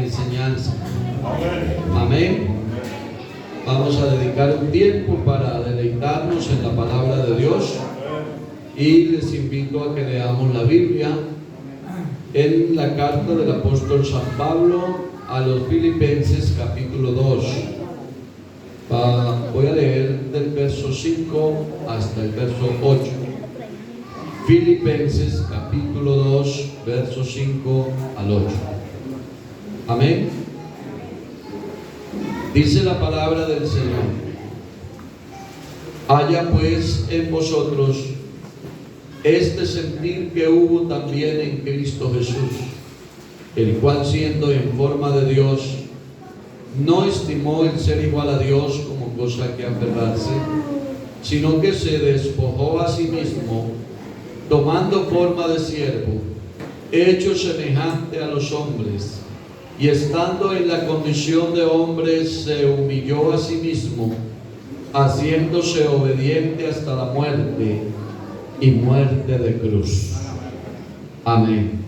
enseñanza. Amén. Vamos a dedicar un tiempo para deleitarnos en la palabra de Dios y les invito a que leamos la Biblia en la carta del apóstol San Pablo a los Filipenses capítulo 2. Voy a leer del verso 5 hasta el verso 8. Filipenses capítulo 2, verso 5 al 8. Amén. Dice la palabra del Señor: haya pues en vosotros este sentir que hubo también en Cristo Jesús, el cual, siendo en forma de Dios, no estimó el ser igual a Dios como cosa que aferrarse, sino que se despojó a sí mismo, tomando forma de siervo, hecho semejante a los hombres, y estando en la condición de hombre, se humilló a sí mismo, haciéndose obediente hasta la muerte, y muerte de cruz. Amén.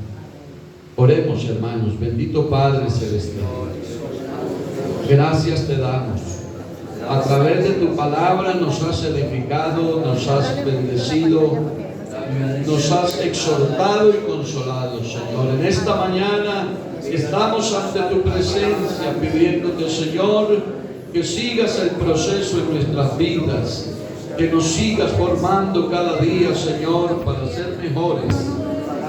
Oremos, hermanos. Bendito Padre Celestial, gracias te damos. A través de tu palabra nos has edificado, nos has bendecido, nos has exhortado y consolado, Señor. En esta mañana estamos ante tu presencia pidiéndote, Señor, que sigas el proceso en nuestras vidas, que nos sigas formando cada día, Señor, para ser mejores,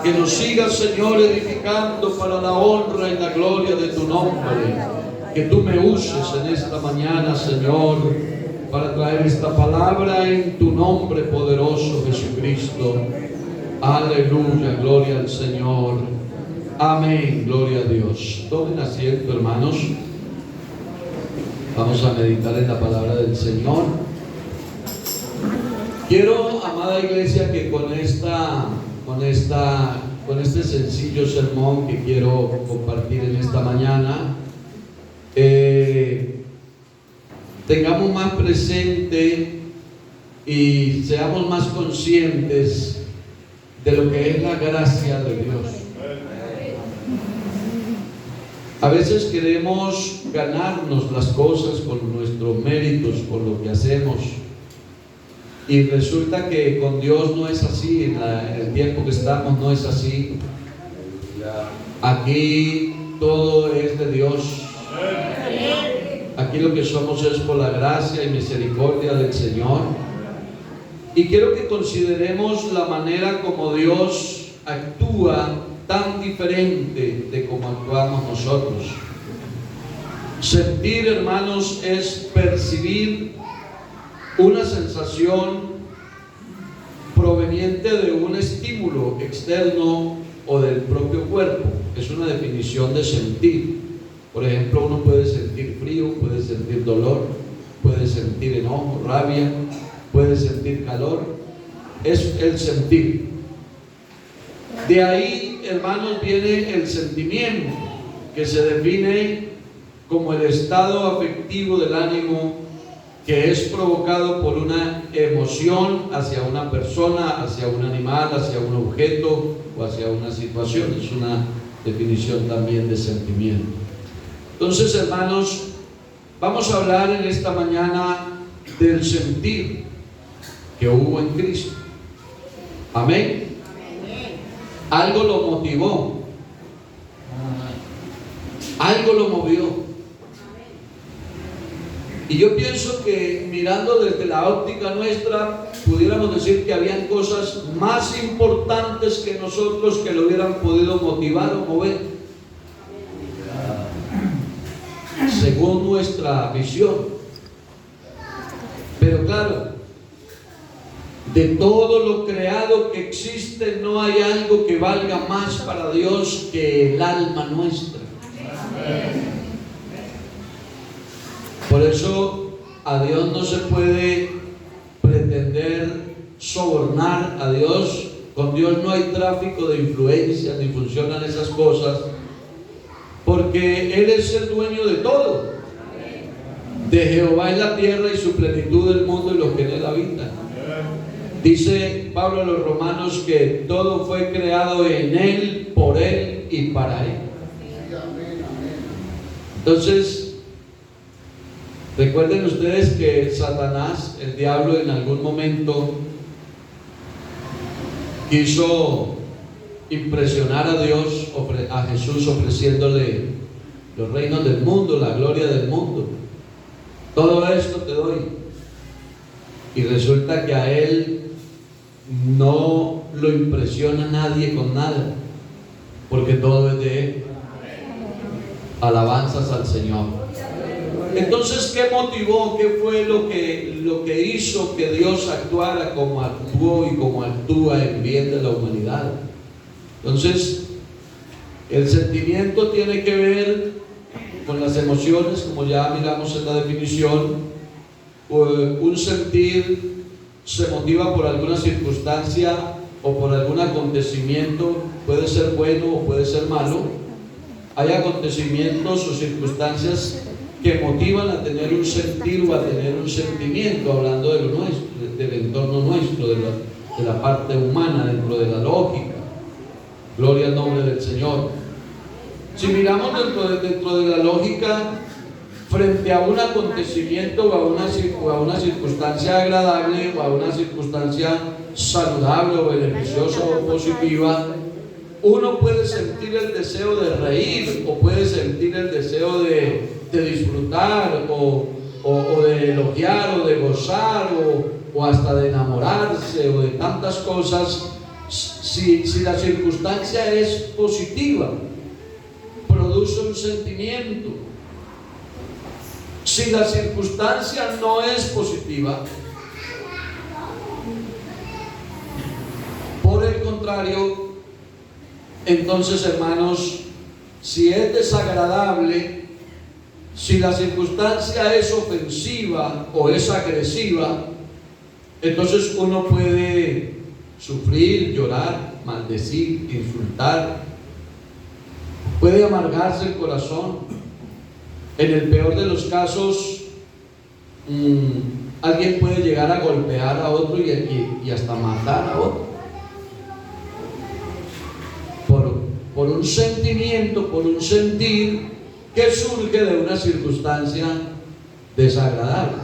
que nos sigas, Señor, edificando para la honra y la gloria de tu nombre, que tú me uses en esta mañana, Señor, para traer esta palabra en tu nombre poderoso, Jesucristo. Aleluya, gloria al Señor. Amén, gloria a Dios. Tomen asiento, hermanos. Vamos a meditar en la palabra del Señor. Quiero, amada iglesia, que con este sencillo sermón que quiero compartir en esta mañana, tengamos más presente y seamos más conscientes de lo que es la gracia de Dios. A veces queremos ganarnos las cosas con nuestros méritos, por lo que hacemos, y resulta que con Dios no es así. En el tiempo que estamos no es así. Aquí todo es de Dios. Aquí lo que somos es por la gracia y misericordia del Señor. Y quiero que consideremos la manera como Dios actúa, tan diferente de como actuamos nosotros. Sentir, hermanos, es percibir una sensación proveniente de un estímulo externo o del propio cuerpo. Es una definición de sentir. Por ejemplo, uno puede sentir frío, puede sentir dolor, puede sentir enojo, rabia, puede sentir calor. Es el sentir. De ahí, hermanos, viene el sentimiento, que se define como el estado afectivo del ánimo que es provocado por una emoción hacia una persona, hacia un animal, hacia un objeto o hacia una situación. Es una definición también de sentimiento. Entonces, hermanos, vamos a hablar en esta mañana del sentir que hubo en Cristo. Amén. Algo lo motivó, algo lo movió. Y yo pienso que, mirando desde la óptica nuestra, pudiéramos decir que habían cosas más importantes que nosotros que lo hubieran podido motivar o mover, según nuestra visión. Pero claro, de todo lo creado que existe, no hay algo que valga más para Dios que el alma nuestra. Por eso a Dios no se puede pretender sobornar a Dios. Con Dios no hay tráfico de influencias ni funcionan esas cosas, porque Él es el dueño de todo. De Jehová es la tierra y su plenitud del mundo y los que en él habitan. Dice Pablo a los romanos que todo fue creado en Él, por Él y para Él. Entonces, recuerden ustedes que Satanás, el diablo, en algún momento quiso impresionar a Dios, a Jesús, ofreciéndole los reinos del mundo, la gloria del mundo. Todo esto te doy. Y resulta que a él no lo impresiona nadie con nada, porque todo es de él. Alabanzas al Señor. Entonces, ¿qué motivó? ¿Qué fue lo que hizo que Dios actuara como actuó y como actúa en bien de la humanidad? Entonces, el sentimiento tiene que ver con las emociones, como ya miramos en la definición. Un sentir se motiva por alguna circunstancia o por algún acontecimiento, puede ser bueno o puede ser malo. Hay acontecimientos o circunstancias que motivan a tener un sentir o a tener un sentimiento, hablando de lo nuestro, del entorno nuestro, de la parte humana, dentro de la lógica. Gloria al nombre del Señor. Si miramos dentro de la lógica, frente a un acontecimiento o a una circunstancia agradable o a una circunstancia saludable o beneficiosa o positiva, uno puede sentir el deseo de reír o puede sentir el deseo de disfrutar o de elogiar o de gozar o hasta de enamorarse o de tantas cosas. Si la circunstancia es positiva, produce un sentimiento. Si la circunstancia no es positiva, por el contrario, entonces, hermanos, si es desagradable, si la circunstancia es ofensiva o es agresiva, entonces uno puede sufrir, llorar, maldecir, insultar, puede amargarse el corazón. En el peor de los casos, alguien puede llegar a golpear a otro y hasta matar a otro. Por un sentimiento, por un sentir que surge de una circunstancia desagradable.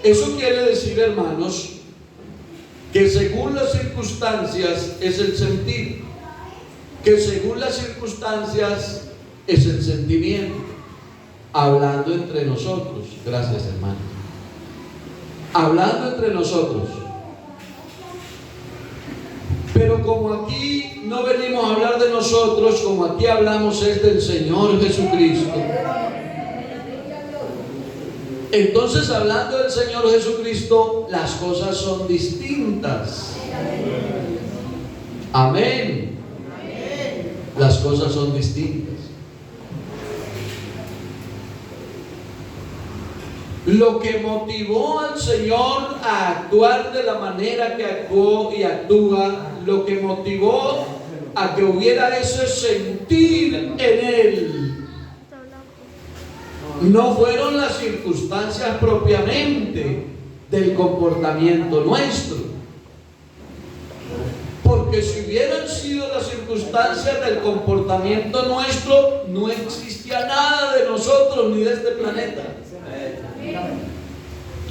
Eso quiere decir, hermanos, que según las circunstancias es el sentir, que según las circunstancias es el sentimiento. Hablando entre nosotros, gracias hermano. Hablando entre nosotros. Pero como aquí no venimos a hablar de nosotros, como aquí hablamos es del Señor Jesucristo. Entonces, hablando del Señor Jesucristo, las cosas son distintas. Amén. Las cosas son distintas. Lo que motivó al Señor a actuar de la manera que actuó y actúa, lo que motivó a que hubiera ese sentir en Él, no fueron las circunstancias propiamente del comportamiento nuestro. Porque si hubieran sido las circunstancias del comportamiento nuestro, no existía nada de nosotros ni de este planeta.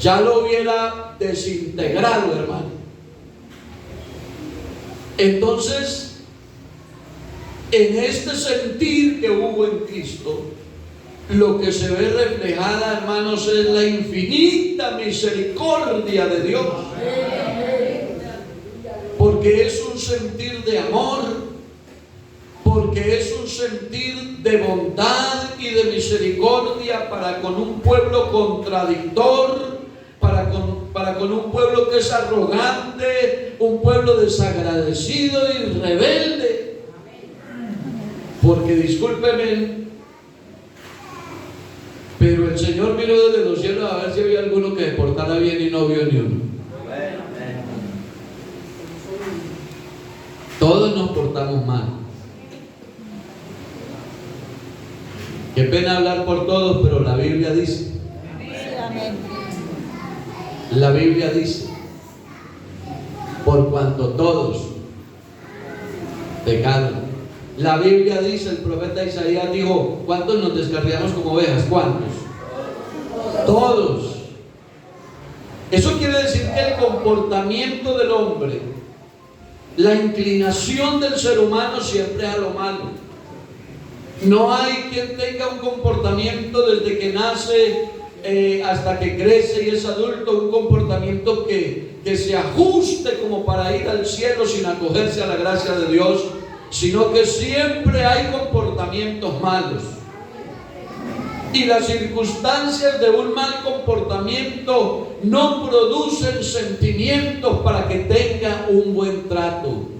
Ya lo hubiera desintegrado, hermano. Entonces, en este sentir que hubo en Cristo, lo que se ve reflejada, hermanos, es la infinita misericordia de Dios. Porque es un sentir de amor, porque es un sentir de bondad y de misericordia para con un pueblo contradictor, para con un pueblo que es arrogante, un pueblo desagradecido y rebelde. Porque discúlpenme, pero el Señor miró desde los cielos a ver si había alguno que se portara bien y no vio ni uno. Todos nos portamos mal. Qué pena hablar por todos, pero la Biblia dice. La Biblia dice, por cuanto todos pecaron La Biblia dice, el profeta Isaías dijo, ¿cuántos nos descarriamos como ovejas? ¿Cuántos? Todos. Eso quiere decir que el comportamiento del hombre, la inclinación del ser humano siempre es a lo malo. No hay quien tenga un comportamiento desde que nace hasta que crece y es adulto, un comportamiento que se ajuste como para ir al cielo sin acogerse a la gracia de Dios, sino que siempre hay comportamientos malos. Y las circunstancias de un mal comportamiento no producen sentimientos para que tenga un buen trato.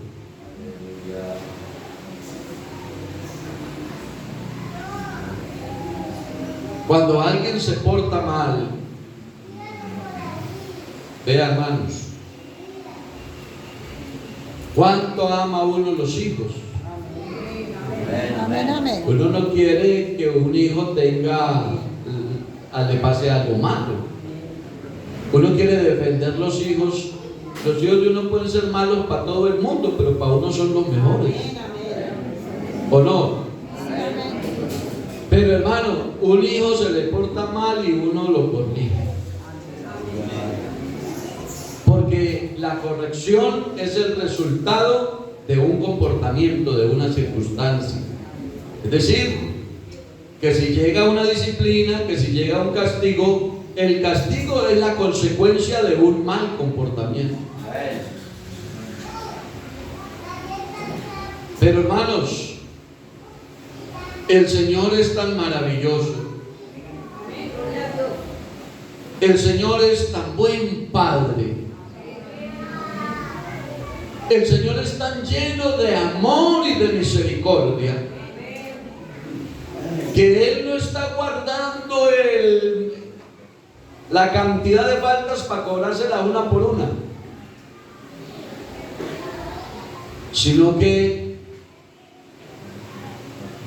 Cuando alguien se porta mal, vea, hermanos, ¿cuánto ama uno los hijos? Amén, amén. Uno no quiere que un hijo le pase algo malo. Uno quiere defender los hijos. Los hijos de uno pueden ser malos para todo el mundo, pero para uno son los mejores. ¿O no? Pero hermano, un hijo se le porta mal y uno lo corrige. Porque la corrección es el resultado de un comportamiento, de una circunstancia. Es decir, que si llega una disciplina, que si llega un castigo, el castigo es la consecuencia de un mal comportamiento. Pero hermanos, el Señor es tan maravilloso. El Señor es tan buen Padre. El Señor es tan lleno de amor y de misericordia que Él no está guardando la cantidad de faltas para cobrárselas una por una, sino que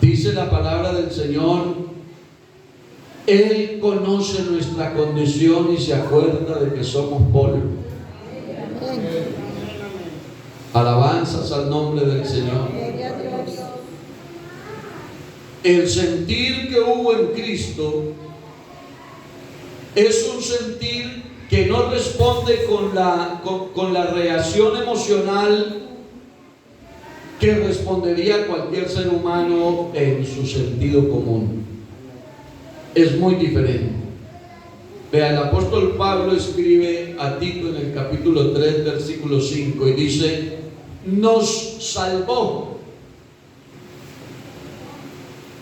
dice la palabra del Señor, Él conoce nuestra condición y se acuerda de que somos polvo. Alabanzas al nombre del Señor. El sentir que hubo en Cristo es un sentir que no responde con la reacción emocional que respondería cualquier ser humano en su sentido común. Es muy diferente. Vea, el apóstol Pablo escribe a Tito en el capítulo 3, versículo 5 y dice: nos salvó.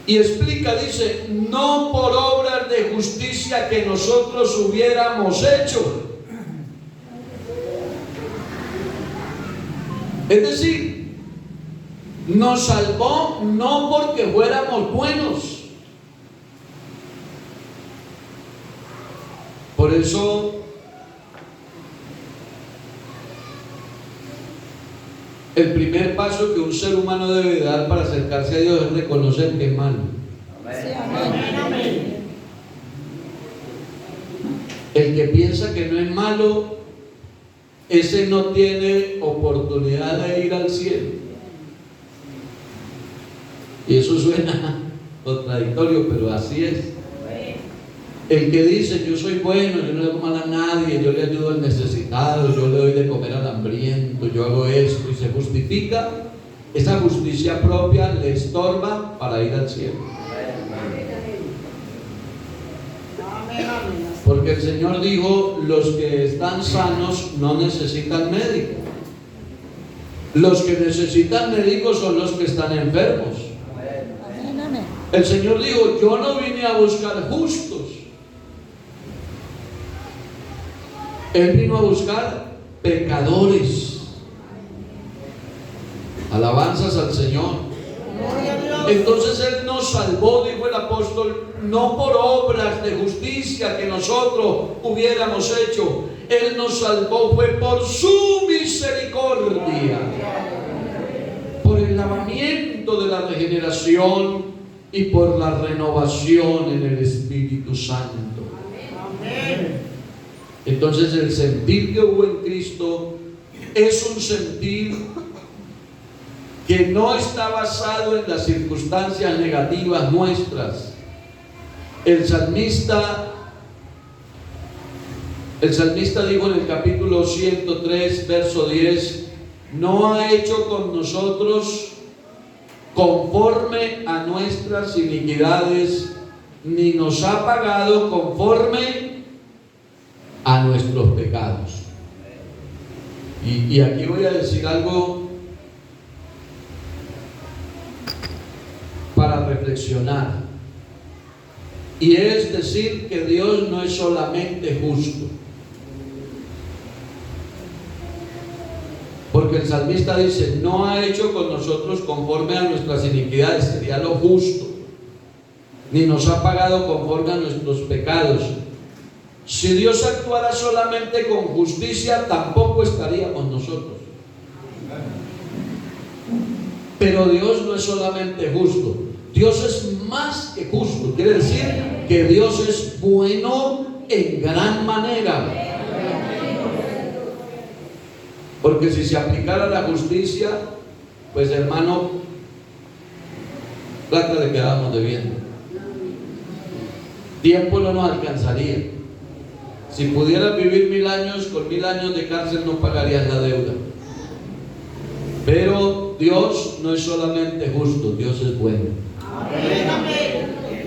Y explica, dice, no por obras de justicia que nosotros hubiéramos hecho. Es decir, nos salvó no porque fuéramos buenos. Por eso el primer paso que un ser humano debe dar para acercarse a Dios es reconocer que es malo. Sí, amén. El que piensa que no es malo, ese no tiene oportunidad de ir al cielo. Y eso suena contradictorio, pero así es. El que dice, yo soy bueno, yo no le hago mal a nadie, yo le ayudo al necesitado, yo le doy de comer al hambriento, yo hago esto, y se justifica, esa justicia propia le estorba para ir al cielo. Porque el Señor dijo, los que están sanos no necesitan médico. Los que necesitan médicos son los que están enfermos. El Señor dijo, yo no vine a buscar justos. Él vino a buscar pecadores. Alabanzas al Señor. Entonces Él nos salvó, dijo el apóstol, no por obras de justicia que nosotros hubiéramos hecho. Él nos salvó fue por su misericordia, por el lavamiento de la regeneración y por la renovación en el Espíritu Santo. Entonces el sentir que hubo en Cristo es un sentir que no está basado en las circunstancias negativas nuestras. El salmista dijo en el capítulo 103, verso 10: no ha hecho con nosotros conforme a nuestras iniquidades, ni nos ha pagado conforme a nuestros pecados. Y aquí voy a decir algo para reflexionar, y es decir que Dios no es solamente justo, porque el salmista dice: no ha hecho con nosotros conforme a nuestras iniquidades, sería lo justo, ni nos ha pagado conforme a nuestros pecados. Si Dios actuara solamente con justicia, tampoco estaríamos nosotros. Pero Dios no es solamente justo, Dios es más que justo. Quiere decir que Dios es bueno en gran manera. Porque si se aplicara la justicia, pues hermano, plata le quedábamos debiendo. Tiempo no nos alcanzaría. Si pudieras vivir 1000 años, con 1000 años de cárcel no pagarías la deuda. Pero Dios no es solamente justo, Dios es bueno.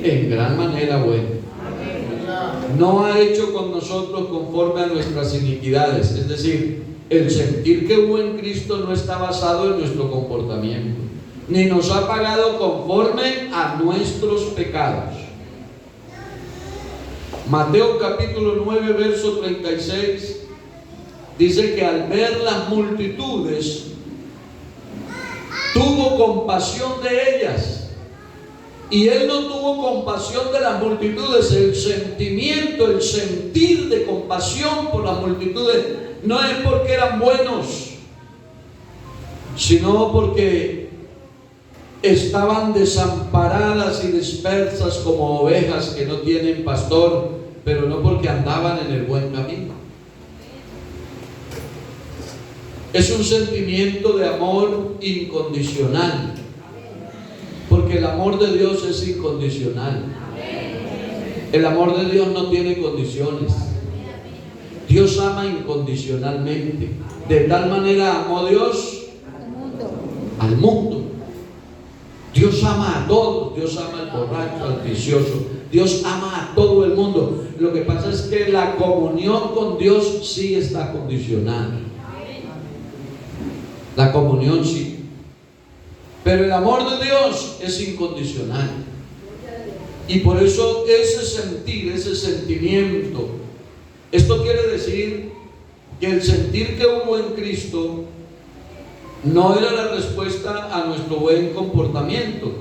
En gran manera bueno. No ha hecho con nosotros conforme a nuestras iniquidades. Es decir, el sentir que hubo en Cristo no está basado en nuestro comportamiento, ni nos ha pagado conforme a nuestros pecados. Mateo capítulo 9, verso 36 dice que al ver las multitudes tuvo compasión de ellas. Y Él no tuvo compasión de las multitudes. El sentimiento, el sentir de compasión por las multitudes no es porque eran buenos, sino porque estaban desamparadas y dispersas como ovejas que no tienen pastor, pero no porque andaban en el buen camino. Es un sentimiento de amor incondicional, porque el amor de Dios es incondicional. El amor de Dios no tiene condiciones. Dios ama incondicionalmente. De tal manera amó Dios al mundo. Dios ama a todos. Dios ama al borracho, al vicioso. Dios ama a todo el mundo. Lo que pasa es que la comunión con Dios sí está condicionada. La comunión sí. Pero el amor de Dios es incondicional. Y por eso ese sentir, ese sentimiento, esto quiere decir que el sentir que hubo en Cristo no era la respuesta a nuestro buen comportamiento,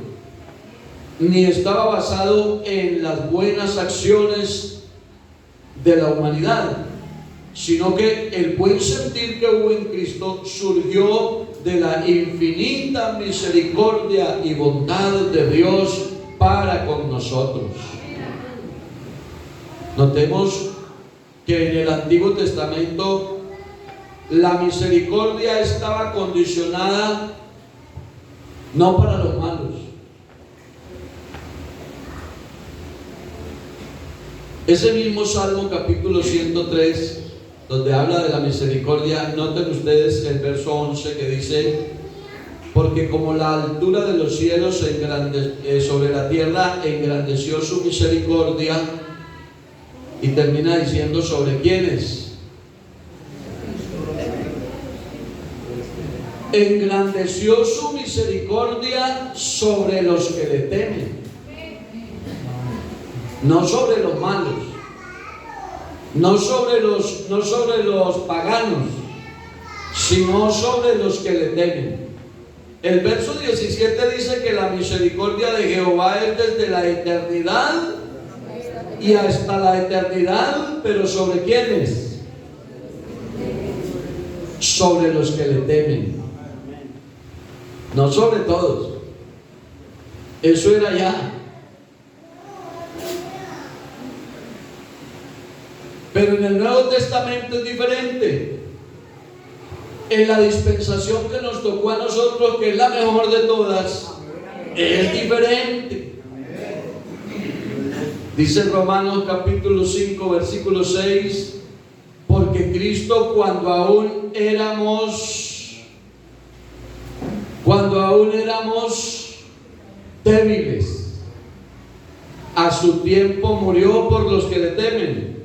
ni estaba basado en las buenas acciones de la humanidad, sino que el buen sentir que hubo en Cristo surgió de la infinita misericordia y bondad de Dios para con nosotros. Notemos que en el Antiguo Testamento la misericordia estaba condicionada no para los malos. Ese mismo Salmo capítulo 103, donde habla de la misericordia, noten ustedes el verso 11 que dice: porque como la altura de los cielos sobre la tierra engrandeció su misericordia. Y termina diciendo: ¿sobre quiénes? Engrandeció su misericordia sobre los que le temen. No sobre los malos, no sobre los paganos, sino sobre los que le temen. El verso 17 dice que la misericordia de Jehová es desde la eternidad y hasta la eternidad, pero ¿sobre quiénes? Sobre los que le temen. No sobre todos. Eso era ya. Pero en el Nuevo Testamento es diferente. en la dispensación que nos tocó a nosotros, que es la mejor de todas, es diferente. Dice Romanos capítulo 5, versículo 6, porque Cristo cuando aún éramos débiles, a su tiempo murió por los que le temen.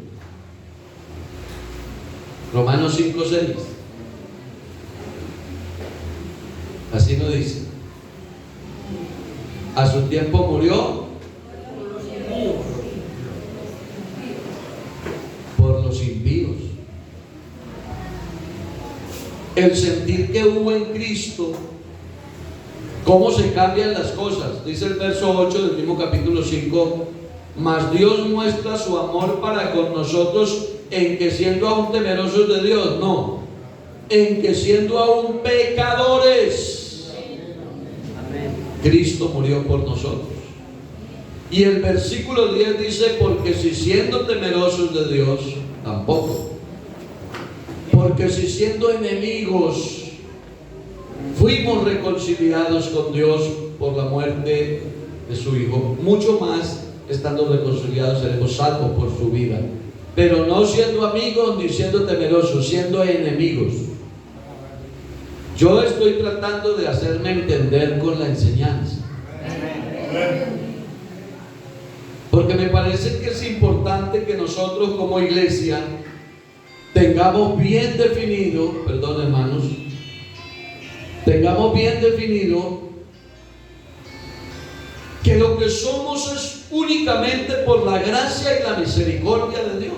Romanos 5, 6. Así nos dice. A su tiempo murió por los impíos. El sentir que hubo en Cristo, cómo se cambian las cosas. Dice el verso 8 del mismo capítulo 5, mas Dios muestra su amor para con nosotros en que siendo aún temerosos de Dios, no, en que siendo aún pecadores, Cristo murió por nosotros. Y el versículo 10 dice, porque si siendo temerosos de Dios, tampoco. Porque si siendo enemigos fuimos reconciliados con Dios por la muerte de su Hijo, mucho más estando reconciliados seremos salvos por su vida. Pero no siendo amigos ni siendo temerosos, siendo enemigos. Yo estoy tratando de hacerme entender con la enseñanza, porque me parece que es importante que nosotros como iglesia tengamos bien definido, perdón hermanos, tengamos bien definido que lo que somos es únicamente por la gracia y la misericordia de Dios.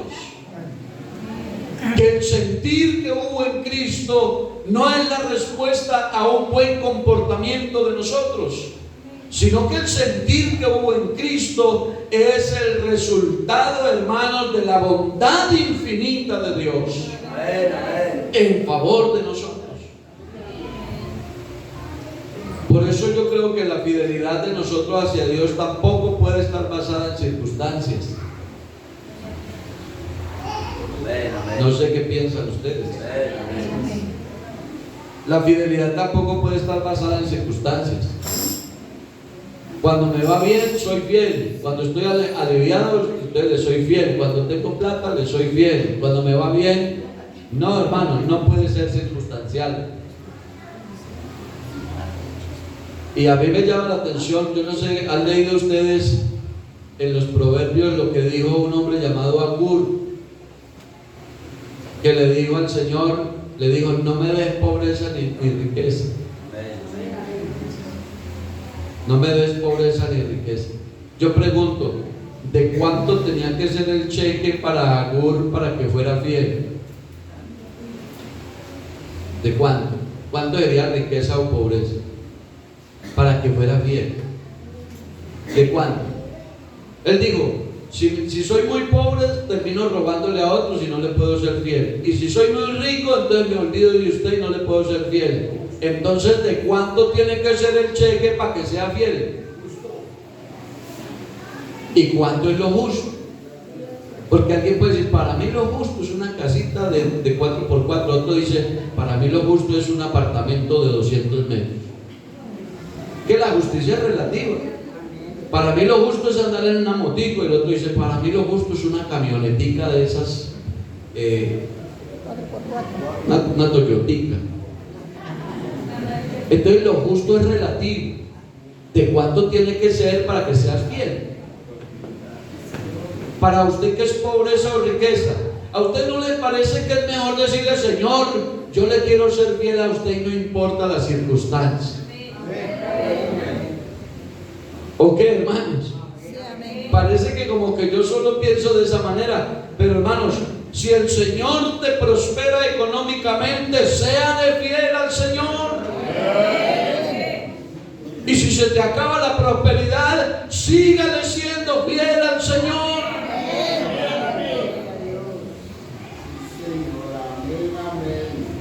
Que el sentir que hubo en Cristo no es la respuesta a un buen comportamiento de nosotros, sino que el sentir que hubo en Cristo es el resultado, hermanos, de la bondad infinita de Dios en favor de nosotros. Por eso yo creo que la fidelidad de nosotros hacia Dios tampoco puede estar basada en circunstancias. No sé qué piensan ustedes. La fidelidad tampoco puede estar basada en circunstancias. Cuando me va bien, soy fiel. Cuando estoy aliviado, le soy fiel. Cuando tengo plata, le soy fiel. Cuando me va bien, no, hermanos, no puede ser circunstancial. Y a mí me llama la atención, yo no sé, ¿han leído ustedes en los proverbios lo que dijo un hombre llamado Agur? Que le dijo al Señor, le dijo, no me des pobreza ni riqueza. No me des pobreza ni riqueza. Yo pregunto, ¿de cuánto tenía que ser el cheque para Agur para que fuera fiel? ¿De cuánto? ¿Cuánto sería riqueza o pobreza para que fuera fiel? ¿De cuánto? Él dijo, si soy muy pobre, termino robándole a otros y no le puedo ser fiel. Y si soy muy rico, entonces me olvido de usted y no le puedo ser fiel. Entonces, ¿de cuánto tiene que ser el cheque para que sea fiel? ¿Y cuánto es lo justo? Porque alguien puede decir, para mí lo justo es una casita de 4x4. Otro dice, para mí lo justo es un apartamento de 200 metros. Que la justicia es relativa. Para mí lo justo es andar en una motico. Y el otro dice, para mí lo justo es una camionetica de esas, una Toyotica. Entonces lo justo es relativo. ¿De cuánto tiene que ser para que seas fiel? Para usted, ¿qué es pobreza o riqueza? ¿A usted no le parece que es mejor decirle, Señor, yo le quiero ser fiel a usted y no importa las circunstancias? ¿O qué, hermanos? Parece que como que yo solo pienso de esa manera. Pero hermanos, si el Señor te prospera económicamente, séale fiel al Señor. Y si se te acaba la prosperidad, sígale siendo fiel al Señor.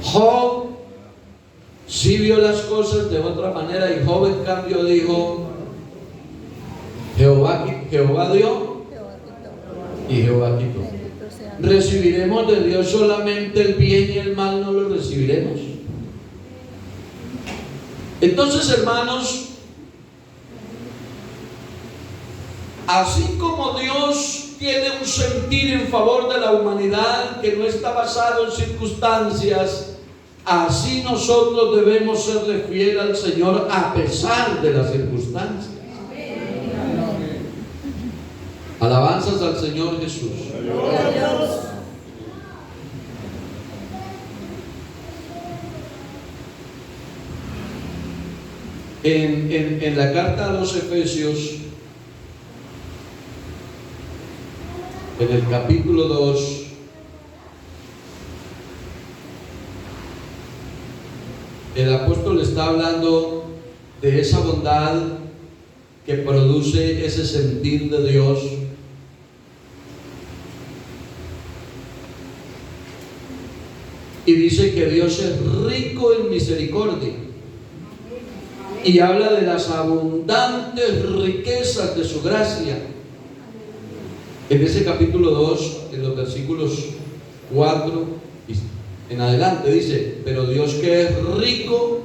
Job sí vio las cosas de otra manera, y Job en cambio dijo, Jehová dio y Jehová quitó. ¿Recibiremos de Dios solamente el bien y el mal no lo recibiremos? Entonces, hermanos, así como Dios tiene un sentir en favor de la humanidad que no está basado en circunstancias, así nosotros debemos serle fiel al Señor a pesar de las circunstancias. Alabanzas al Señor Jesús. En la carta a los Efesios, en el capítulo 2, el apóstol está hablando de esa bondad que produce ese sentir de Dios. Y dice que Dios es rico en misericordia. Y habla de las abundantes riquezas de su gracia. En ese capítulo 2, en los versículos 4 en adelante, dice: pero Dios, que es rico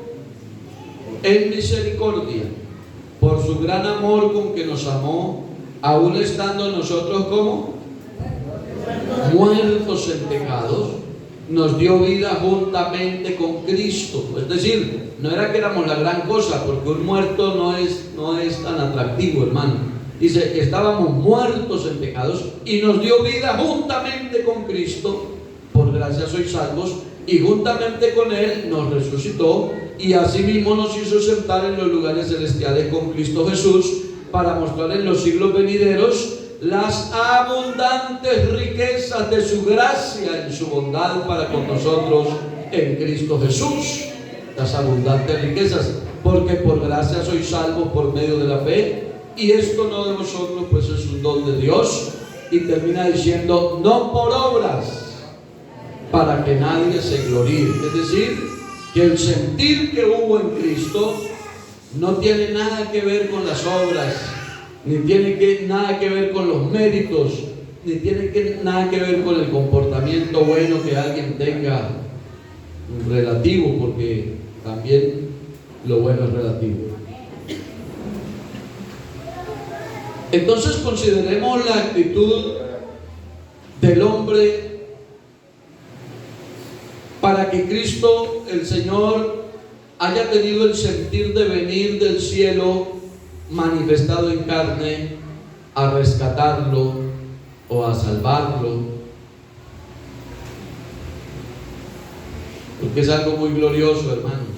en misericordia, por su gran amor con que nos amó, aún estando nosotros como muertos en pecados, nos dio vida juntamente con Cristo. Es decir, no era que éramos la gran cosa, porque un muerto no es tan atractivo, hermano. Dice que estábamos muertos en pecados y nos dio vida juntamente con Cristo. Por gracia sois salvos, y juntamente con Él nos resucitó, y asimismo nos hizo sentar en los lugares celestiales con Cristo Jesús, para mostrar en los siglos venideros las abundantes riquezas de su gracia en su bondad para con nosotros en Cristo Jesús. Las abundantes riquezas, porque por gracia sois salvos por medio de la fe, y esto no de vosotros, pues es un don de Dios. Y termina diciendo: no por obras, para que nadie se gloríe. Es decir, que el sentir que hubo en Cristo no tiene nada que ver con las obras, ni tiene nada que ver con los méritos, ni tiene nada que ver con el comportamiento bueno que alguien tenga, relativo, porque también lo bueno es relativo. Entonces consideremos la actitud del hombre para que Cristo, el Señor, haya tenido el sentir de venir del cielo manifestado en carne a rescatarlo o a salvarlo, porque es algo muy glorioso, hermanos.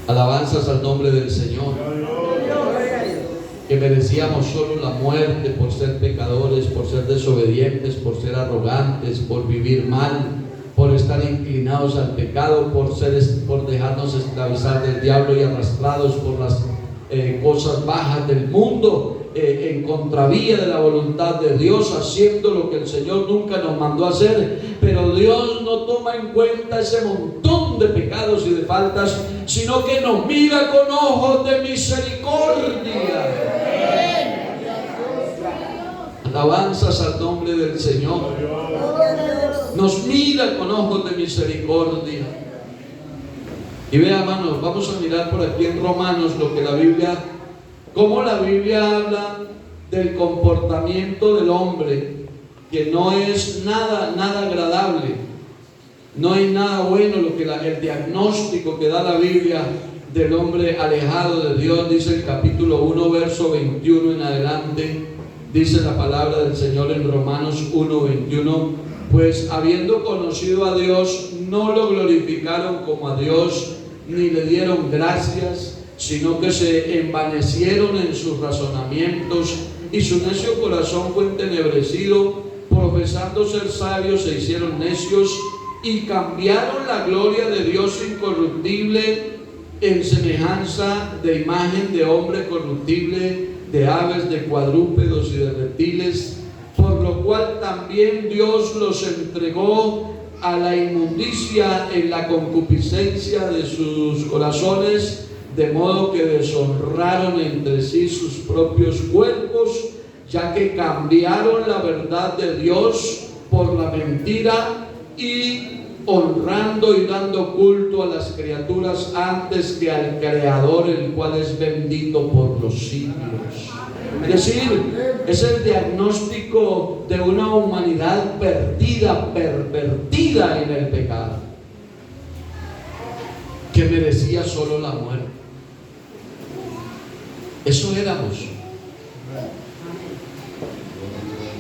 Alabanzas al nombre del Señor. Que merecíamos solo la muerte por ser pecadores, por ser desobedientes, por ser arrogantes, por vivir mal, por estar inclinados al pecado, por dejarnos esclavizar del diablo y arrastrados por las cosas bajas del mundo, en contravía de la voluntad de Dios, haciendo lo que el Señor nunca nos mandó a hacer. Pero Dios no toma en cuenta ese montón de pecados y de faltas, sino que nos mira con ojos de misericordia. Alabanzas al nombre del Señor. Nos mira con ojos de misericordia. Y vea, hermanos, vamos a mirar por aquí en Romanos lo que cómo la Biblia habla del comportamiento del hombre, que no es nada agradable. No hay nada bueno. El diagnóstico que da la Biblia del hombre alejado de Dios, dice el capítulo 1, verso 21 en adelante, dice la palabra del Señor en Romanos 1, 21: pues habiendo conocido a Dios, no lo glorificaron como a Dios, ni le dieron gracias, sino que se envanecieron en sus razonamientos, y su necio corazón fue entenebrecido. Profesando ser sabios, se hicieron necios, y cambiaron la gloria de Dios incorruptible en semejanza de imagen de hombre corruptible, de aves, de cuadrúpedos y de reptiles, por lo cual también Dios los entregó a la inmundicia en la concupiscencia de sus corazones, de modo que deshonraron entre sí sus propios cuerpos, ya que cambiaron la verdad de Dios por la mentira, y honrando y dando culto a las criaturas antes que al Creador, el cual es bendito por los siglos. Es decir, es el diagnóstico de una humanidad perdida, pervertida en el pecado, que merecía solo la muerte. Eso éramos.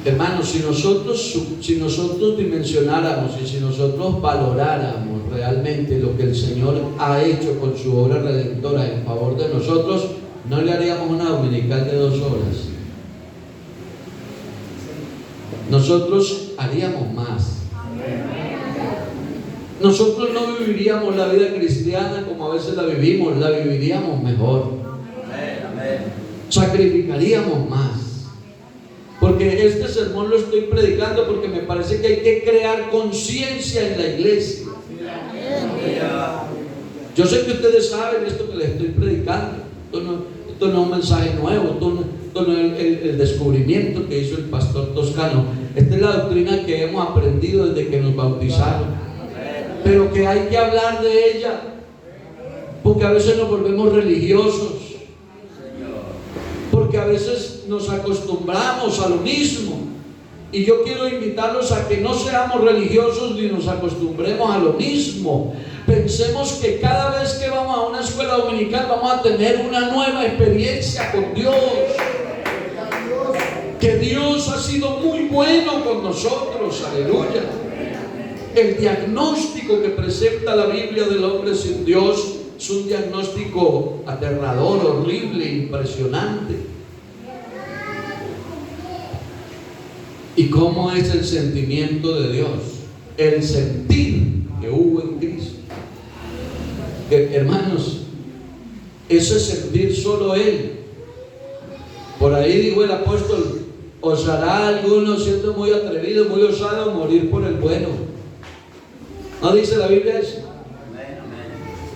Hermanos, si nosotros dimensionáramos y si nosotros valoráramos realmente lo que el Señor ha hecho con su obra redentora en favor de nosotros, no le haríamos una dominical de 2 horas. Nosotros haríamos más. Nosotros no viviríamos la vida cristiana como a veces la vivimos, la viviríamos mejor. Sacrificaríamos más. Porque este sermón lo estoy predicando porque me parece que hay que crear conciencia en la iglesia. Yo sé que ustedes saben esto que les estoy predicando. Esto no es un mensaje nuevo, esto no es el descubrimiento que hizo el pastor Toscano. Esta es la doctrina que hemos aprendido desde que nos bautizaron. Pero que hay que hablar de ella, porque a veces nos volvemos religiosos, porque a veces nos acostumbramos a lo mismo. Y yo quiero invitarlos a que no seamos religiosos ni nos acostumbremos a lo mismo. Pensemos que cada vez que vamos a una escuela dominical vamos a tener una nueva experiencia con Dios. Que Dios ha sido muy bueno con nosotros, aleluya. El diagnóstico que presenta la Biblia del hombre sin Dios es un diagnóstico aterrador, horrible, impresionante. ¿Y cómo es el sentimiento de Dios? El sentir que hubo en Cristo. Hermanos, ese sentir solo Él. Por ahí dijo el apóstol: osará alguno, siendo muy atrevido, muy osado, morir por el bueno. ¿No dice la Biblia eso?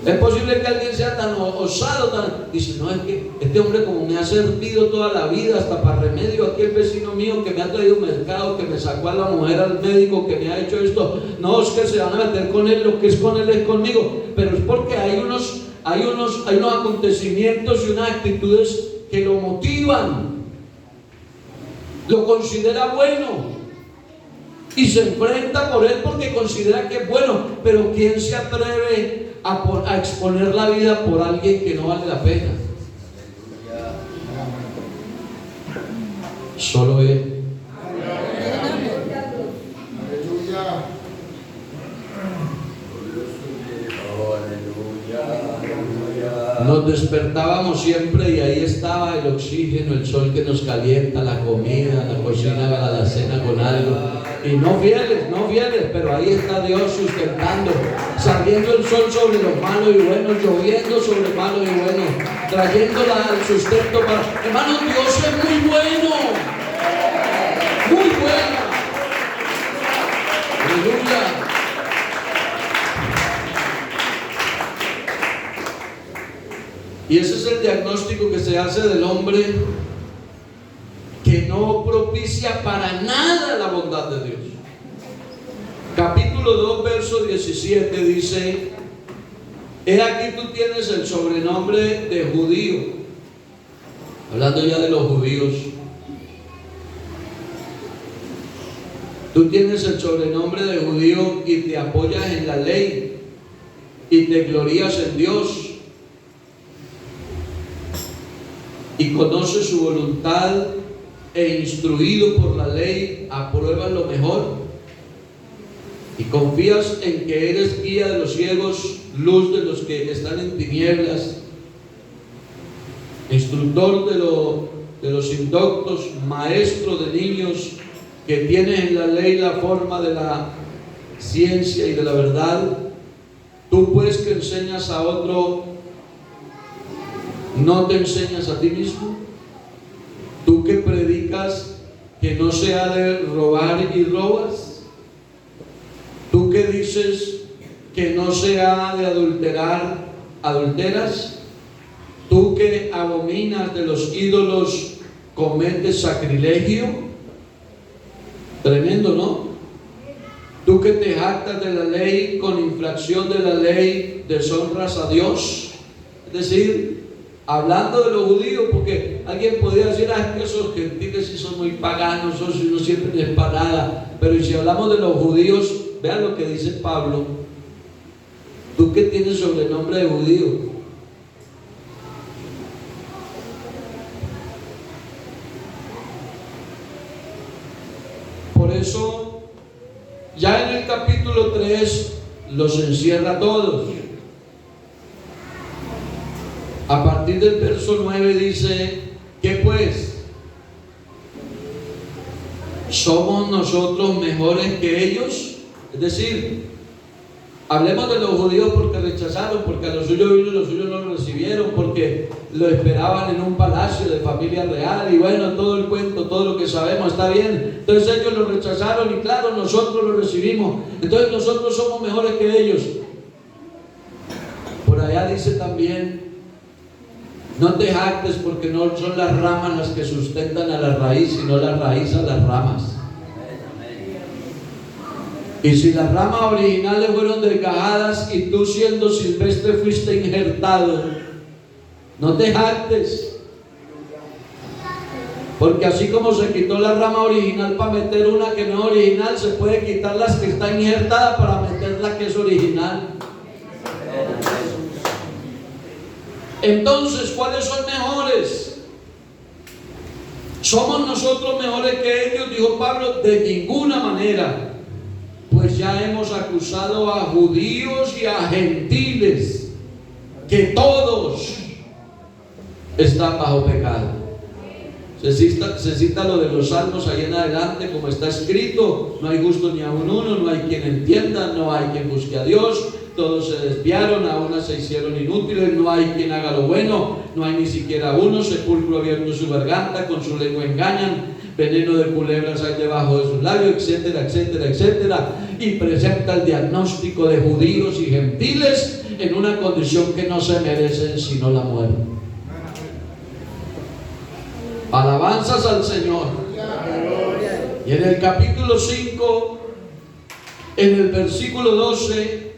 Es posible que alguien sea tan osado, dice, no, es que este hombre como me ha servido toda la vida, hasta para remedio, aquí el vecino mío que me ha traído mercado, que me sacó a la mujer al médico, que me ha hecho esto, no, es que se van a meter con él, lo que es con él es conmigo. Pero es porque hay unos acontecimientos y unas actitudes que lo motivan, lo considera bueno y se enfrenta por él porque considera que es bueno. Pero ¿quién se atreve a exponer la vida por alguien que no vale la pena? Solo Él. Nos despertábamos siempre y ahí estaba el oxígeno, el sol que nos calienta, la comida, la cocina, la cena con algo. Y no fieles, pero ahí está Dios sustentando, saliendo el sol sobre los malos y buenos, lloviendo sobre malos y buenos, trayendo el sustento para... Hermanos, Dios es muy bueno, muy bueno. Aleluya. Y ese es el diagnóstico que se hace del hombre que no propicia para nada la bondad de Dios. Capítulo 2, verso 17 dice: he aquí tú tienes el sobrenombre de judío. Hablando ya de los judíos. Tú tienes el sobrenombre de judío y te apoyas en la ley y te glorías en Dios. Y conoces su voluntad e instruido por la ley apruebas lo mejor y confías en que eres guía de los ciegos, luz de los que están en tinieblas, instructor de los indoctos, maestro de niños, que tienes en la ley la forma de la ciencia y de la verdad. Tú pues que enseñas a otro, ¿no te enseñas a ti mismo? Tú que predicas que no se ha de robar y robas. Tú que dices que no se ha de adulterar, adulteras. Tú que abominas de los ídolos, cometes sacrilegio. Tremendo, ¿no? Tú Tú que te jactas de la ley, con infracción de la ley, deshonras a Dios. Es decir, hablando de los judíos, porque alguien podría decir, que esos gentiles sí son muy paganos, esos no siempre les para nada. Pero si hablamos de los judíos, vean lo que dice Pablo. Tú que tienes sobrenombre de judío, por eso ya en el capítulo 3 los encierra a todos. A partir del verso 9 dice, ¿qué pues? ¿Somos nosotros mejores que ellos? Es decir, hablemos de los judíos porque rechazaron, porque a los suyos vino y los suyos no lo recibieron, porque lo esperaban en un palacio de familia real, y bueno, todo el cuento, todo lo que sabemos está bien. Entonces ellos lo rechazaron y claro, nosotros lo recibimos. Entonces nosotros somos mejores que ellos. Por allá dice también, no te jactes porque no son las ramas las que sustentan a la raíz, sino la raíz a las ramas. Y si las ramas originales fueron desgajadas y tú siendo silvestre fuiste injertado, no te jactes. Porque así como se quitó la rama original para meter una que no es original, se puede quitar las que está injertada para meter la que es original. Entonces, ¿cuáles son mejores? ¿Somos nosotros mejores que ellos? Dijo Pablo, de ninguna manera. Pues ya hemos acusado a judíos y a gentiles, que todos están bajo pecado. Se cita lo de los salmos ahí en adelante, como está escrito, no hay justo ni aun uno, no hay quien entienda, no hay quien busque a Dios, todos se desviaron, a una se hicieron inútiles, no hay quien haga lo bueno, no hay ni siquiera uno, sepulcro abierto su garganta, con su lengua engañan, veneno de culebras hay debajo de sus labios, etcétera, etcétera, etcétera. Y presenta el diagnóstico de judíos y gentiles en una condición que no se merecen sino la muerte. Alabanzas al Señor. Y en el capítulo 5, en el versículo 12,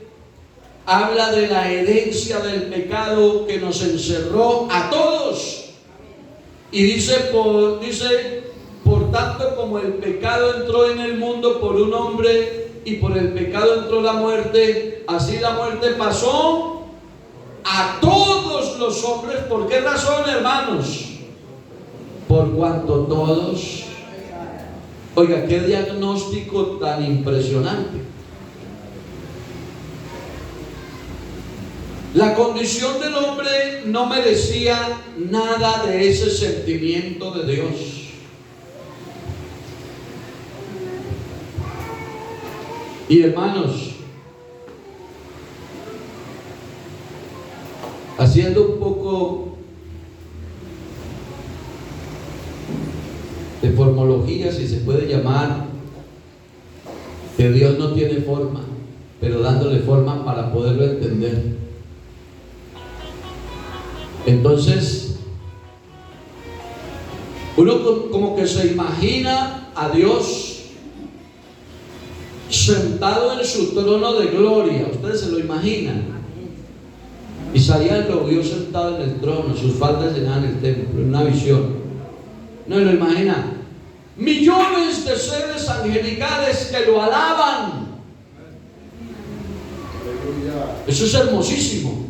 habla de la herencia del pecado que nos encerró a todos. Y dice, por tanto, como el pecado entró en el mundo por un hombre y por el pecado entró la muerte, así la muerte pasó a todos los hombres. ¿Por qué razón, hermanos? Por cuanto todos. Oiga, qué diagnóstico tan impresionante. La condición del hombre no merecía nada de ese sentimiento de Dios. Y hermanos, haciendo un poco de formología, si se puede llamar, que Dios no tiene forma, pero dándole forma para poderlo entender. Entonces, uno como que se imagina a Dios sentado en su trono de gloria. Ustedes se lo imaginan. Isaías lo vio sentado en el trono, sus faldas llenaban el templo, en una visión. No lo imagina. Millones de seres angelicales que lo alaban. Eso es hermosísimo.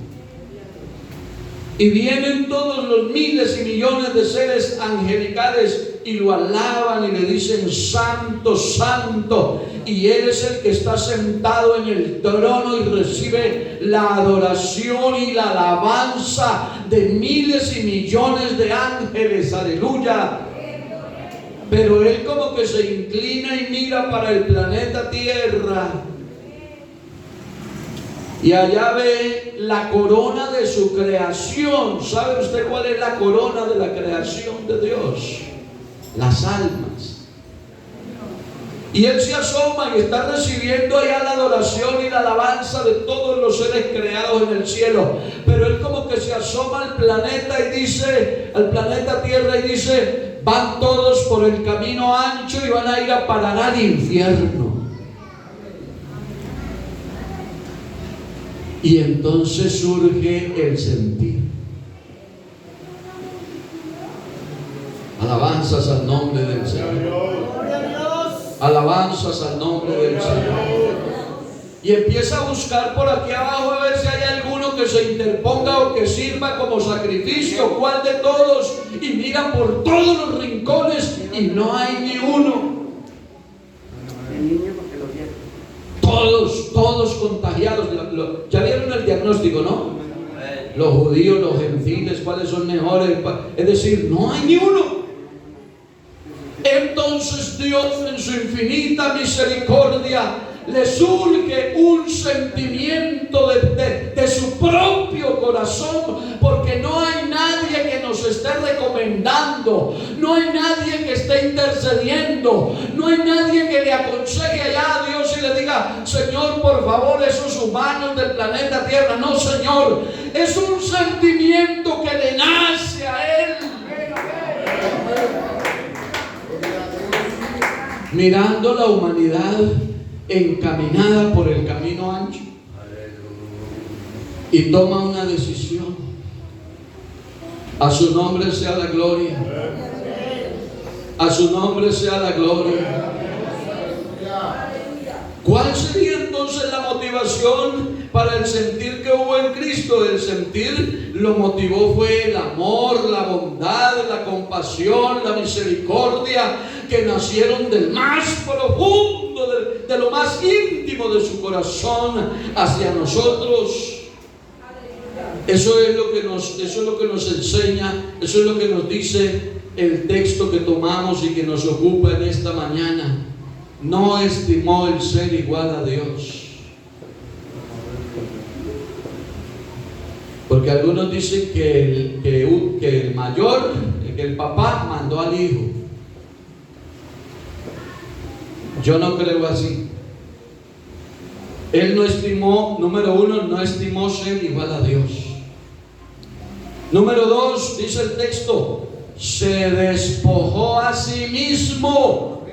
Y vienen todos los miles y millones de seres angelicales y lo alaban y le dicen santo, santo. Y Él es el que está sentado en el trono y recibe la adoración y la alabanza de miles y millones de ángeles. Aleluya. Pero Él como que se inclina y mira para el planeta Tierra. Y allá ve la corona de su creación. ¿Sabe usted cuál es la corona de la creación de Dios? Las almas. Y Él se asoma y está recibiendo allá la adoración y la alabanza de todos los seres creados en el cielo. Pero Él como que se asoma al planeta y dice, al planeta Tierra, y dice, van todos por el camino ancho y van a ir a parar al infierno. Y entonces surge el sentir. Alabanzas al nombre del Señor. Alabanzas al nombre del Señor. Y empieza a buscar por aquí abajo a ver si hay alguno que se interponga o que sirva como sacrificio, cuál de todos, y mira por todos los rincones y no hay ni uno. Todos contagiados. Ya vieron el diagnóstico, ¿no? Los judíos, los gentiles, cuáles son mejores. Es decir, no hay ni uno. Entonces Dios, en su infinita misericordia, le surge un sentimiento de su propio corazón, porque no hay nadie que nos esté recomendando, no hay nadie que esté intercediendo, no hay nadie que le aconseje allá a Dios y le diga: Señor, por favor, esos humanos del planeta Tierra. No, Señor, es un sentimiento que le nace a Él. Mirando la humanidad encaminada por el camino ancho, y toma una decisión. A su nombre sea la gloria. A su nombre sea la gloria. ¿Cuál sería entonces la motivación para el sentir que hubo en Cristo? El sentir lo motivó fue el amor, la bondad, la compasión, la misericordia, que nacieron del más profundo, de lo más íntimo de su corazón hacia nosotros. Eso es lo que nos enseña, eso es lo que nos dice el texto que tomamos y que nos ocupa en esta mañana. No estimó el ser igual a Dios. Porque algunos dicen que el mayor, que el papá mandó al hijo. Yo no creo así. Él no estimó, número uno, no estimó ser igual a Dios. Número dos, dice el texto, se despojó a sí mismo.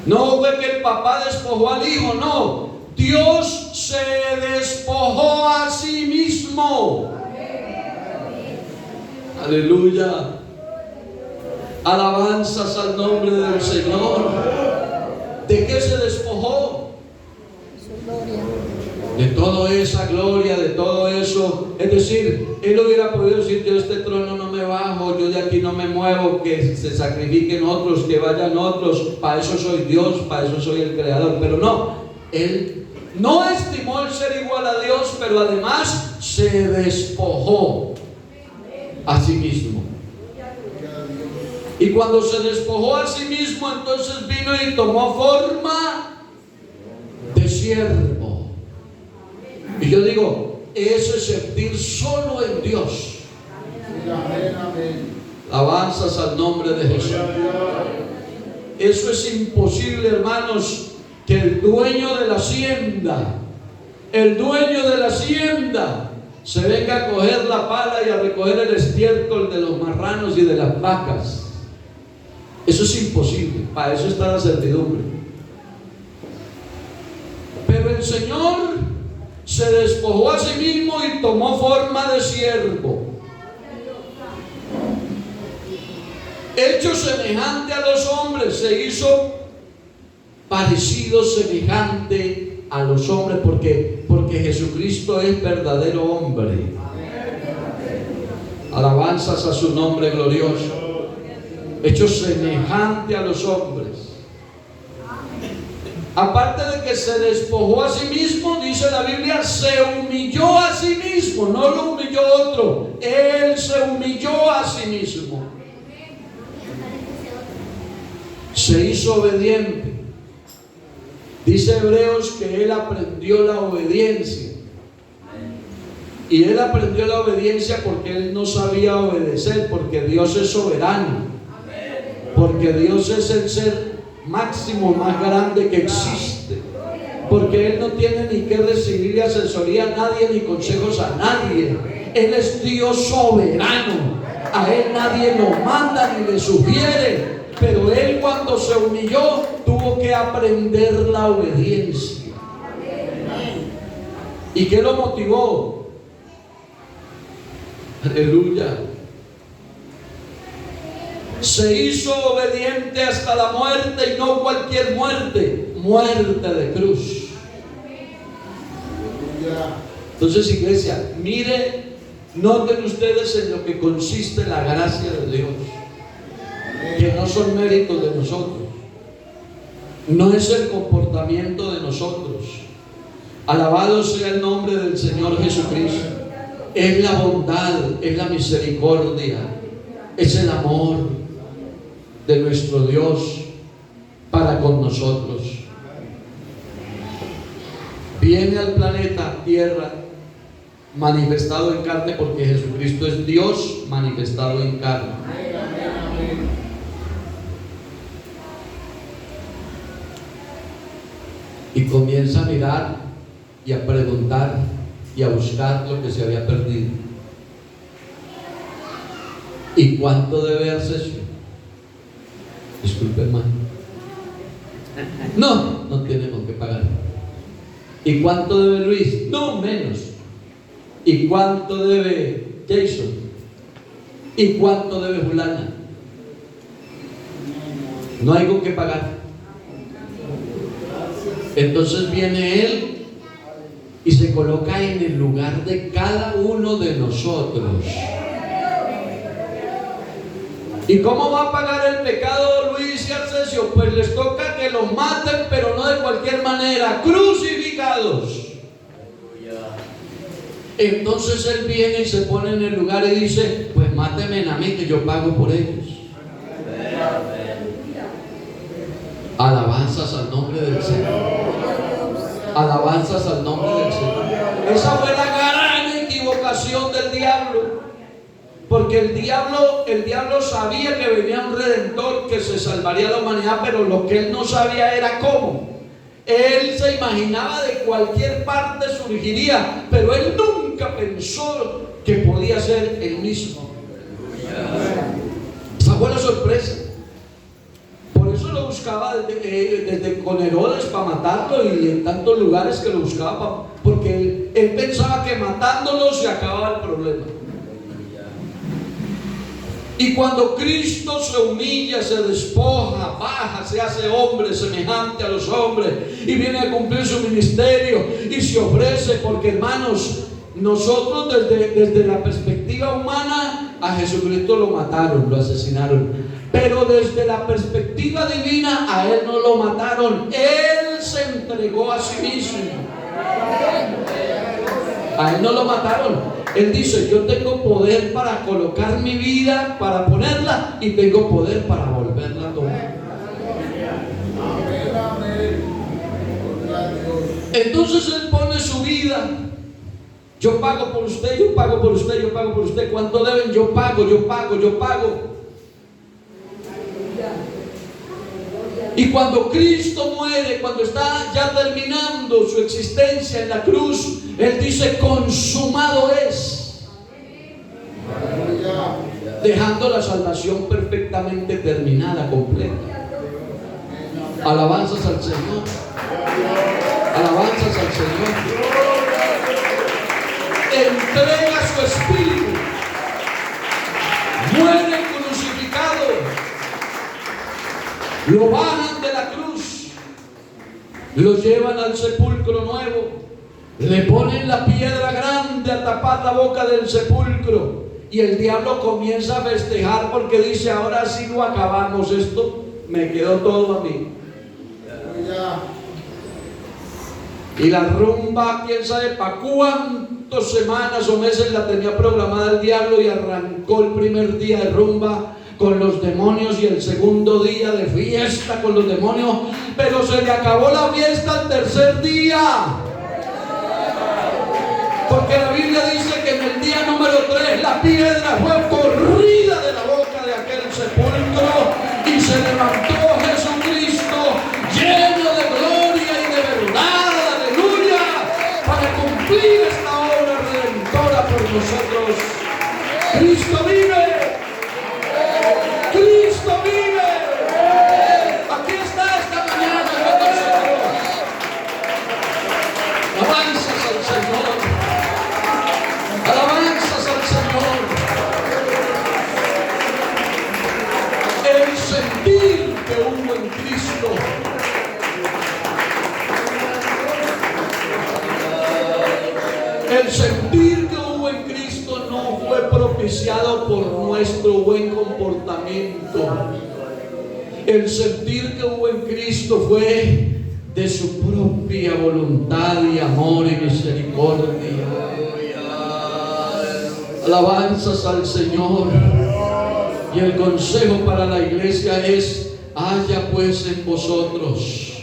No fue que el papá despojó al hijo, no. Dios se despojó a sí mismo. Aleluya. Alabanzas al nombre del Señor. ¿De qué se despojó? De toda esa gloria, de todo eso. Es decir, Él hubiera podido decir: yo de este trono no me bajo, yo de aquí no me muevo, que se sacrifiquen otros, que vayan otros, para eso soy Dios, para eso soy el Creador. Pero no, Él no estimó el ser igual a Dios, pero además se despojó a sí mismo. Y cuando se despojó a sí mismo, entonces vino y tomó forma de siervo. Y yo digo, eso es sentir solo en Dios. Alabanzas al nombre de Jesús. Eso es imposible, hermanos, que el dueño de la hacienda, se venga a coger la pala y a recoger el estiércol de los marranos y de las vacas. Eso es imposible. Para eso está la servidumbre. Pero el Señor se despojó a sí mismo y tomó forma de siervo. Hecho semejante a los hombres, se hizo parecido, semejante a los hombres, porque Jesucristo es verdadero hombre. Alabanzas a su nombre glorioso. Hecho semejante a los hombres. Aparte de que se despojó a sí mismo, dice la Biblia, se humilló a sí mismo, no lo humilló otro, Él se humilló a sí mismo. Se hizo obediente. Dice Hebreos que Él aprendió la obediencia. Y Él aprendió la obediencia porque Él no sabía obedecer, porque Dios es soberano. Porque Dios es el ser máximo, más grande que existe. Porque Él no tiene ni que recibir asesoría a nadie, ni consejos a nadie. Él es Dios soberano. A Él nadie lo manda ni le sugiere. Pero Él, cuando se humilló, tuvo que aprender la obediencia. ¿Y qué lo motivó? Aleluya. Se hizo obediente hasta la muerte, y no cualquier muerte, muerte de cruz. Entonces, iglesia, mire, noten ustedes en lo que consiste la gracia de Dios, que no son méritos de nosotros, no es el comportamiento de nosotros. Alabado sea el nombre del Señor Jesucristo. Es la bondad, es la misericordia, es el amor de nuestro Dios para con nosotros. Viene al planeta Tierra manifestado en carne, porque Jesucristo es Dios manifestado en carne. Y comienza a mirar y a preguntar y a buscar lo que se había perdido. ¿Y cuánto debe Arcesio? Disculpe, hermano. No tenemos que pagar. ¿Y cuánto debe Luis? No, menos. ¿Y cuánto debe Jason? ¿Y cuánto debe Juliana? No hay con qué pagar. Entonces viene Él y se coloca en el lugar de cada uno de nosotros. ¿Y cómo va a pagar el pecado Luis y Arcesio? Pues les toca que los maten, pero no de cualquier manera, crucificados. Entonces Él viene y se pone en el lugar y dice: pues mátenme a mí, que yo pago por ellos. Alabanzas al nombre del Señor. Alabanzas al nombre del Señor. Esa fue la gran equivocación del diablo. Porque el diablo sabía que venía un redentor que se salvaría a la humanidad, pero lo que él no sabía era cómo. Él se imaginaba de cualquier parte surgiría, pero él nunca pensó que podía ser él mismo. Esa fue la sorpresa. Por eso lo buscaba desde con Herodes para matarlo, y en tantos lugares que lo buscaba, porque él pensaba que matándolo se acababa el problema. Y cuando Cristo se humilla, se despoja, baja, se hace hombre semejante a los hombres y viene a cumplir su ministerio y se ofrece, porque hermanos, nosotros desde la perspectiva humana a Jesucristo lo mataron, lo asesinaron, pero desde la perspectiva divina a Él no lo mataron. Él se entregó a sí mismo. A Él no lo mataron. Él dice: yo tengo poder para colocar mi vida, para ponerla, y tengo poder para volverla a tomar. Entonces Él pone su vida. Yo pago por usted, yo pago por usted, yo pago por usted. ¿Cuánto deben? Yo pago, yo pago, yo pago. Y cuando Cristo muere, cuando está ya terminando su existencia en la cruz, Él dice: consumado es, dejando la salvación perfectamente terminada, completa. Alabanzas al Señor. Alabanzas al Señor. Entrega su espíritu. Muere crucificado. Lo bajan de la cruz, lo llevan al sepulcro nuevo, le ponen la piedra grande a tapar la boca del sepulcro, y el diablo comienza a festejar porque dice: ahora sí lo acabamos, esto me quedó todo a mí. Y la rumba, quién sabe para cuántas semanas o meses la tenía programada el diablo, y arrancó el primer día de rumba con los demonios y el segundo día de fiesta con los demonios, pero se le acabó la fiesta al tercer día, porque la Biblia dice que en el día número 3 la piedra fue corrida de la boca de aquel sepulcro y se levantó Jesucristo lleno de gloria y de verdad, aleluya, para cumplir esta obra redentora por nosotros. Cristo vive. Cristo vive. Aquí está esta mañana con nosotros. Alabanzas al Señor. sentir que hubo en Cristo. El sentir que hubo en Cristo no fue propiciado por nuestro buen comportamiento. El sentir que hubo en Cristo fue de su propia voluntad y amor y misericordia. Alabanzas al Señor. Y el consejo para la iglesia es: haya pues en vosotros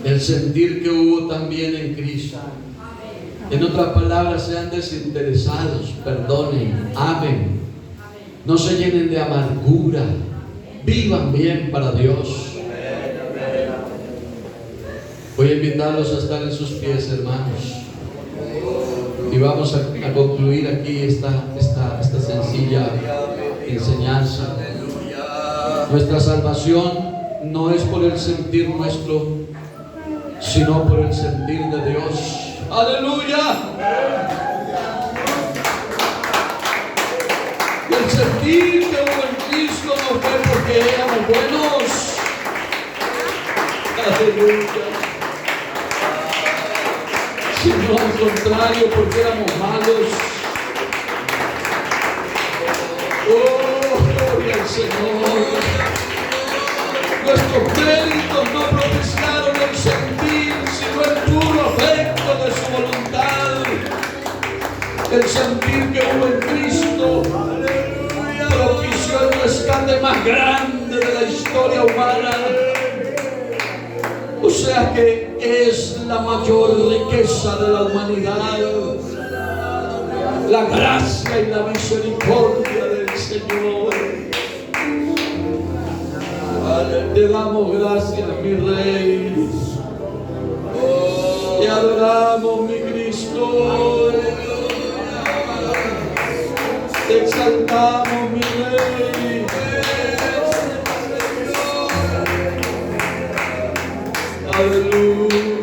el sentir que hubo también en Cristo. En otras palabras, sean desinteresados, perdonen, amen, no se llenen de amargura, vivan bien para Dios. Voy a invitarlos a estar en sus pies, hermanos, y vamos a concluir aquí esta sencilla enseñanza. Nuestra salvación no es por el sentir nuestro, sino por el sentir de Dios. ¡Aleluya! Y el sentir que hubo en Cristo no fue porque éramos buenos. ¡Aleluya! Sino al contrario, porque éramos malos. ¡Oh, gloria al Señor! Nuestros méritos no propiciaron el sentir, sino el puro afecto de su voluntad. El sentir que hubo en Cristo propició el rescate más grande de la historia humana. O sea que es la mayor riqueza de la humanidad, la gracia y la misericordia del Señor. Te damos gracias, mi Rey. Te adoramos, mi Cristo. Te exaltamos, mi Rey. Aleluya.